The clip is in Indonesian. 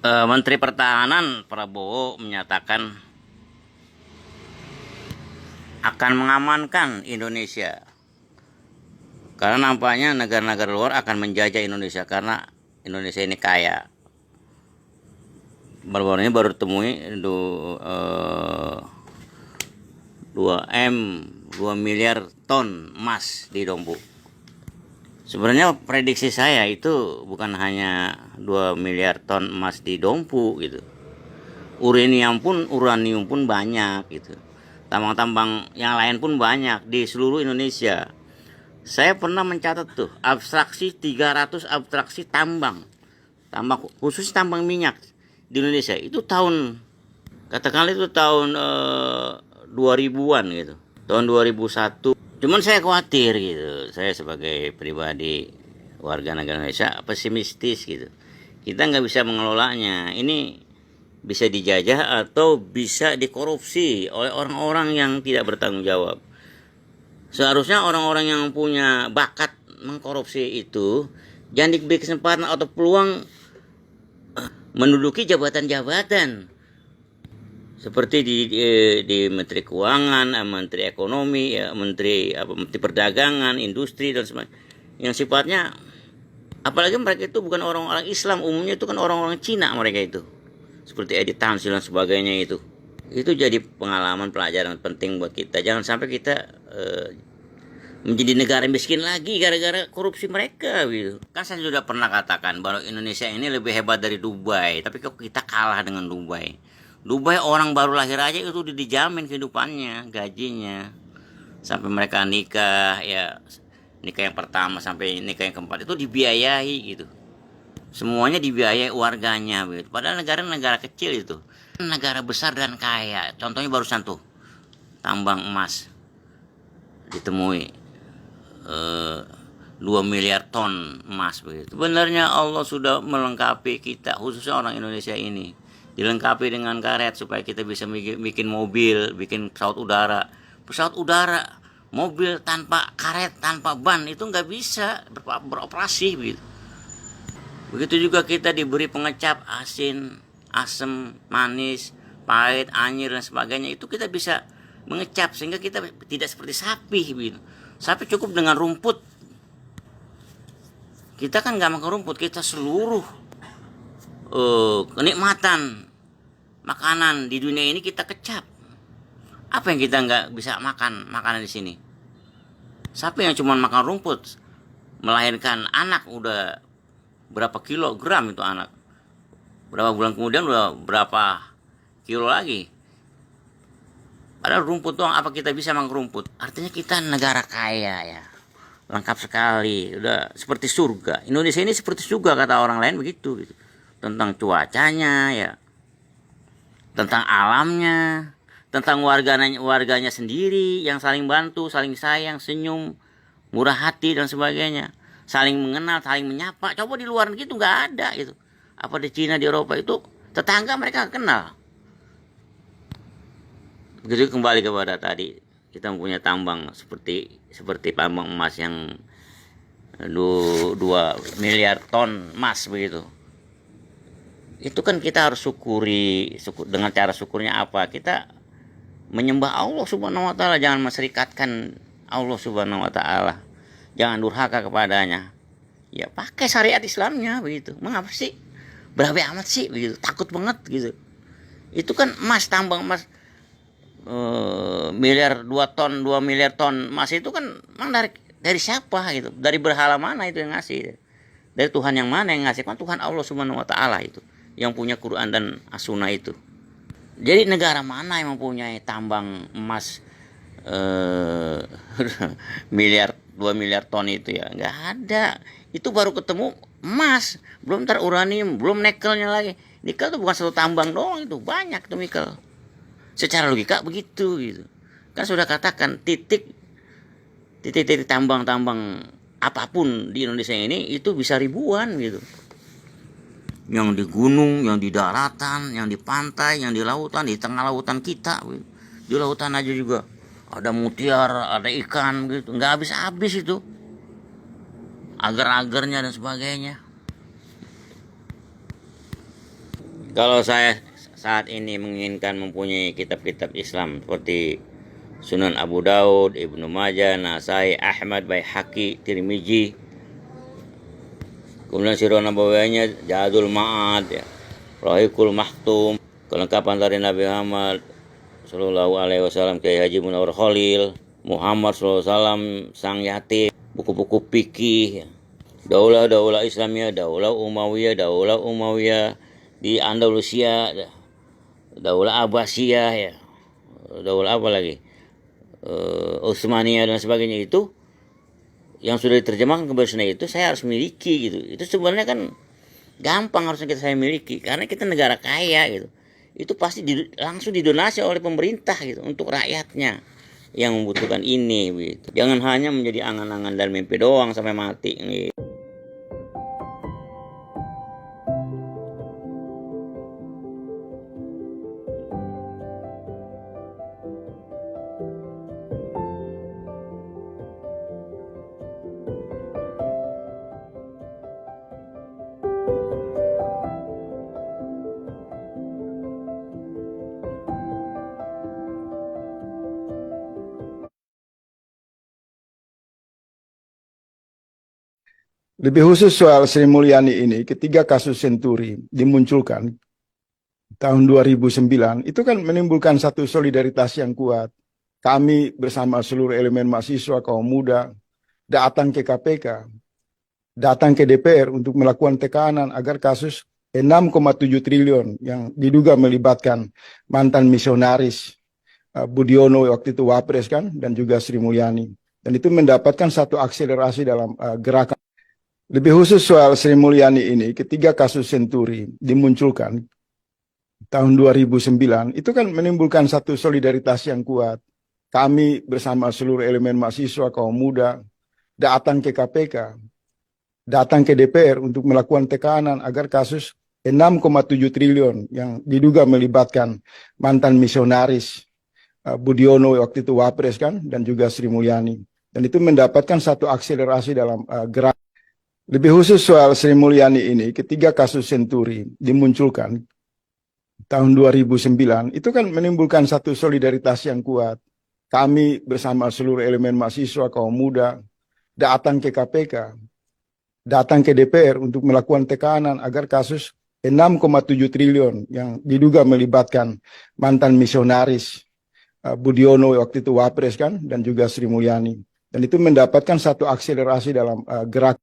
Menteri Pertahanan Prabowo menyatakan akan mengamankan Indonesia karena nampaknya negara-negara luar akan menjajah Indonesia karena Indonesia ini kaya. Baru-baru ini baru temui 2 miliar ton emas di Dompu. Sebenarnya prediksi saya itu bukan hanya 2 miliar ton emas di Dompu gitu. Uranium pun banyak gitu. Tambang-tambang yang lain pun banyak di seluruh Indonesia. Saya pernah mencatat tuh 300 abstraksi tambang khusus tambang minyak di Indonesia itu katakanlah itu tahun 2000-an gitu, tahun 2001. Cuman saya khawatir gitu, saya sebagai pribadi warga negara Indonesia pesimistis gitu. Kita nggak bisa mengelolanya. Ini bisa dijajah atau bisa dikorupsi oleh orang-orang yang tidak bertanggung jawab. Seharusnya orang-orang yang punya bakat mengkorupsi itu jangan diberi kesempatan atau peluang menduduki jabatan-jabatan seperti di Menteri Keuangan, Menteri Ekonomi, ya, Menteri Perdagangan, Industri dan sebagainya. Yang sifatnya, apalagi mereka itu bukan orang-orang Islam, umumnya itu kan orang-orang Cina mereka itu, seperti Edi Tansil dan sebagainya itu. Itu jadi pengalaman pelajaran penting buat kita. Jangan sampai kita menjadi negara miskin lagi gara-gara korupsi mereka gitu. Kan saya sudah pernah katakan bahwa Indonesia ini lebih hebat dari Dubai, tapi kok kita kalah dengan Dubai. Dubai orang baru lahir aja itu dijamin kehidupannya, gajinya. Sampai mereka nikah, ya nikah yang pertama sampai nikah yang keempat itu dibiayai gitu. Semuanya dibiayai warganya gitu. Padahal negara-negara kecil itu, negara besar dan kaya. Contohnya barusan tuh tambang emas ditemui 2 miliar ton emas begitu. Sebenarnya Allah sudah melengkapi kita, khususnya orang Indonesia ini. Dilengkapi dengan karet supaya kita bisa bikin mobil, bikin pesawat udara. Pesawat udara, mobil tanpa karet, tanpa ban itu nggak bisa beroperasi begitu. Begitu juga kita diberi pengecap asin, asam, manis, pahit, anyir dan sebagainya, itu kita bisa mengecap sehingga kita tidak seperti sapi gitu. Sapi cukup dengan rumput. Kita kan nggak makan rumput, kita seluruh kenikmatan makanan di dunia ini kita kecap. Apa yang kita nggak bisa makan makanan di sini? Sapi yang cuma makan rumput melahirkan anak udah berapa kilogram itu anak. Berapa bulan kemudian udah berapa kilo lagi. Padahal rumput doang, apa kita bisa makan rumput? Artinya kita negara kaya ya. Lengkap sekali, udah seperti surga. Indonesia ini seperti surga kata orang lain begitu gitu. Tentang cuacanya ya, tentang alamnya, tentang warganya sendiri yang saling bantu, saling sayang, senyum, murah hati dan sebagainya, saling mengenal, saling menyapa. Coba di luar negeri itu nggak ada gitu. Apa di Cina, di Eropa itu tetangga mereka kenal. Begitu kembali kepada tadi, kita mempunyai tambang seperti tambang emas yang 2 miliar ton emas begitu. Itu kan kita harus syukuri. Dengan cara syukurnya apa? Kita menyembah Allah Subhanahu wa taala, jangan menserikatkan Allah Subhanahu wa taala. Jangan durhaka kepadanya. Ya pakai syariat Islamnya begitu. Mengapa sih? Berabe amat sih begitu. Takut banget gitu. Itu kan emas, tambang emas miliar 2 miliar ton emas itu kan memang dari siapa gitu? Dari berhala mana itu yang ngasih? Dari Tuhan yang mana yang ngasih? Kan Tuhan Allah Subhanahu wa taala itu yang punya Quran dan As-Sunnah itu. Jadi negara mana yang mempunyai tambang emas miliar 2 miliar ton itu ya? Nggak ada. Itu baru ketemu emas, belum ntar uranium, belum nikelnya lagi. Nikel itu bukan satu tambang doang, itu banyak tuh nikel. Secara logika begitu gitu. Kan sudah katakan titik tambang-tambang apapun di Indonesia ini itu bisa ribuan gitu. Yang di gunung, yang di daratan, yang di pantai, yang di lautan, di tengah lautan kita gitu. Di lautan aja juga ada mutiara, ada ikan gitu, nggak habis-habis itu. Agar-agarnya dan sebagainya. Kalau saya saat ini menginginkan mempunyai kitab-kitab Islam seperti Sunan Abu Daud, Ibnu Majah, Nasai, Ahmad, Baihaqi, Tirmizi, kemudian Sirah Nabawiyahnya, Jadul Ma'ad, ya, Rahikul Maktum, kelengkapan dari Nabi Muhammad Sallallahu Alaihi Wasallam, Kiai Haji Munawar Khalil, Muhammad Sallallahu Alaihi Wasallam, Sang Yatim, buku-buku fikih, daulah-daulah Islamiyah, daulah Umayyah di Andalusia, daulah Abbasiyah, ya, daulah apa lagi, Utsmaniyah dan sebagainya, itu yang sudah diterjemahkan ke bahasa Indonesia itu saya harus miliki gitu. Itu sebenarnya kan gampang harusnya saya miliki karena kita negara kaya gitu. Itu pasti langsung didonasi oleh pemerintah gitu untuk rakyatnya yang membutuhkan ini gitu. Jangan hanya menjadi angan-angan dan mimpi doang sampai mati gitu. Lebih khusus soal Sri Mulyani ini, ketika kasus Senturi dimunculkan tahun 2009, itu kan menimbulkan satu solidaritas yang kuat. Kami bersama seluruh elemen mahasiswa, kaum muda, datang ke KPK, datang ke DPR untuk melakukan tekanan agar kasus 6,7 triliun yang diduga melibatkan mantan misionaris Budiono waktu itu Wapres kan, dan juga Sri Mulyani. Dan itu mendapatkan satu akselerasi dalam gerakan. Lebih khusus soal Sri Mulyani ini, ketika kasus Senturi dimunculkan tahun 2009, itu kan menimbulkan satu solidaritas yang kuat. Kami bersama seluruh elemen mahasiswa, kaum muda, datang ke KPK, datang ke DPR untuk melakukan tekanan agar kasus 6,7 triliun yang diduga melibatkan mantan misionaris Budiono waktu itu Wapres kan, dan juga Sri Mulyani. Dan itu mendapatkan satu akselerasi dalam gerakan. Lebih khusus soal Sri Mulyani ini, ketika kasus Senturi dimunculkan tahun 2009, itu kan menimbulkan satu solidaritas yang kuat. Kami bersama seluruh elemen mahasiswa, kaum muda, datang ke KPK, datang ke DPR untuk melakukan tekanan agar kasus 6,7 triliun yang diduga melibatkan mantan misionaris Budiono waktu itu Wapres kan, dan juga Sri Mulyani. Dan itu mendapatkan satu akselerasi dalam gerakan.